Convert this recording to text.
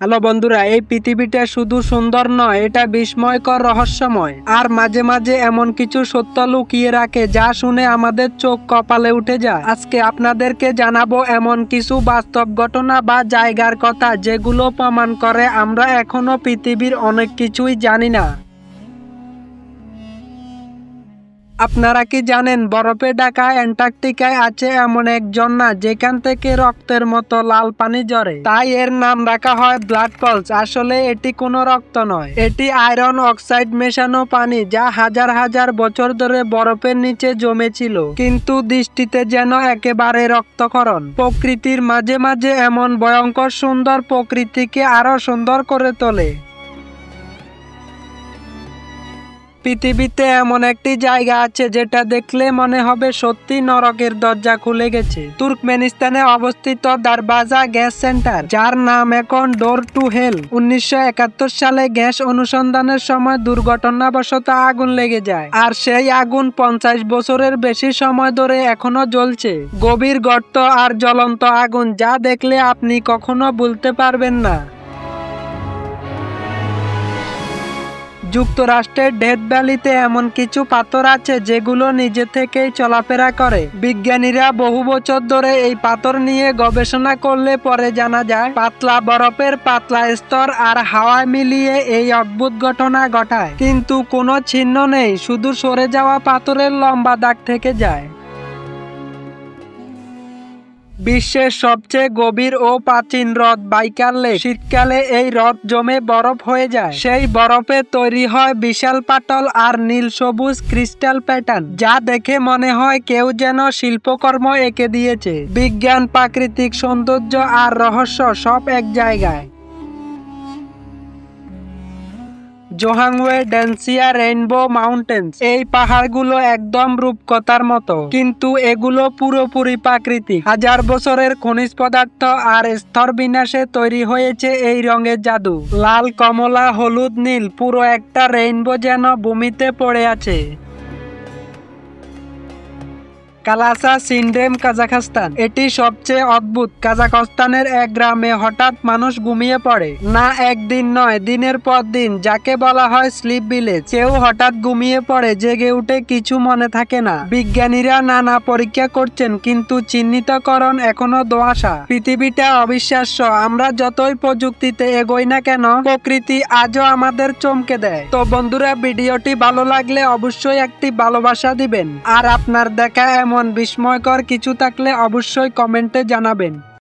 Hello বন্ধুরা, এই পৃথিবীটা শুধু সুন্দর নয়, এটা বিস্ময়কর, রহস্যময় আর মাঝে মাঝে এমন কিছু সত্য লুকিয়ে রাখে যা শুনে আমাদের চোখ কপালে উঠে যায়। আজকে আপনাদেরকে জানাবো এমন কিছু বাস্তব ঘটনা বা জায়গার কথা যেগুলো প্রমাণ করে আমরা এখনো পৃথিবীর অনেক কিছুই জানি না। আপনারা কি জানেন বরফে ঢাকা অ্যান্টার্কটিকায় আছে এমন এক ঝর্ণা যেখান থেকে রক্তের মতো লাল পানি ঝরে, তাই এর নাম রাখা হয় ব্লাড ফলস। আসলে এটি কোনো রক্ত নয়, এটি আয়রন অক্সাইড মেশানো পানি যা হাজার হাজার বছর ধরে বরফের নিচে জমেছিল, কিন্তু দৃষ্টিতে যেন একেবারে রক্তক্ষরণ। প্রকৃতির মাঝে মাঝে এমন ভয়ঙ্কর সুন্দর প্রকৃতিকে আরো সুন্দর করে তোলে। পৃথিবীতে এমন একটি জায়গা আছে যেটা দেখলে মনে হবে সত্যি নরকের দরজা খুলে গেছে। তুর্কমেনিস্তানে অবস্থিত দারবাজা গ্যাস সেন্টার, যার নাম এখন ডোর টু হেল। 1971 সালে গ্যাস অনুসন্ধানের সময় দুর্ঘটনাবশত আগুন লেগে যায়, আর সেই আগুন 50 বছরের বেশি সময় ধরে এখনো জ্বলছে। গভীর গর্ত আর জ্বলন্ত আগুন, যা দেখলে আপনি কখনো ভুলতে পারবেন না। যুক্তরাষ্ট্রের ডেথ ভ্যালিতে এমন কিছু পাথর আছে যেগুলো নিজে থেকেই চলাফেরা করে। বিজ্ঞানীরা বহু বছর ধরে এই পাথর নিয়ে গবেষণা করলে পরে জানা যায় পাতলা বরফের পাতলা স্তর আর হাওয়ায় মিলিয়ে এই অদ্ভুত ঘটনা ঘটায়। কিন্তু কোনো চিহ্ন নেই, শুধু সরে যাওয়া পাথরের লম্বা দাগ থেকে যায়। বিশ্বের সবচেয়ে গভীর ও প্রাচীন হ্রদ বাইকার লেক। শীতকালে এই হ্রদ জমে বরফ হয়ে যায়। সেই বরফে তৈরি হয় বিশাল পাটল আর নীল সবুজ ক্রিস্টাল প্যাটার্ন, যা দেখে মনে হয় কেউ যেন শিল্পকর্ম এঁকে দিয়েছে। বিজ্ঞান, প্রাকৃতিক সৌন্দর্য আর রহস্য সব এক জায়গায়। জোহাংওয়ে ডেন্সিয়া রেইনবো মাউন্টেন্স, এই পাহাড়গুলো একদম রূপকথার মতো, কিন্তু এগুলো পুরোপুরি প্রাকৃতিক। হাজার বছরের খনিজ পদার্থ আর স্তর বিন্যাসে তৈরি হয়েছে এই রঙের জাদু। লাল, কমলা, হলুদ, নীল, পুরো একটা রেইনবো যেন ভূমিতে পড়ে আছে। কালাসা সিন্ড্রেম, কাজাখস্তান। এটি সবচেয়ে অদ্ভুত। কাজাখস্তানের এক গ্রামে হঠাৎ মানুষ ঘুমিয়ে পড়ে, না একদিন নয়, দিনের পর দিন, যাকে বলা হয় স্লিপ ভিলেজ। কেউ হঠাৎ ঘুমিয়ে পড়ে, জেগে উঠে কিছু মনে থাকে না। বিজ্ঞানীরা নানা পরীক্ষা করছেন, কিন্তু চিহ্নিতকরণ এখনো ধোঁয়াশা। পৃথিবীটা অবিশ্বাস্য। আমরা যতই প্রযুক্তিতে এগোই না কেন, প্রকৃতি আজও আমাদের চমকে দেয়। তো বন্ধুরা, ভিডিওটি ভালো লাগলে অবশ্যই একটি ভালোবাসা দিবেন, আর আপনার দেখা এমন বিস্ময়কর কিছু থাকলে অবশ্যই কমেন্টে জানাবেন।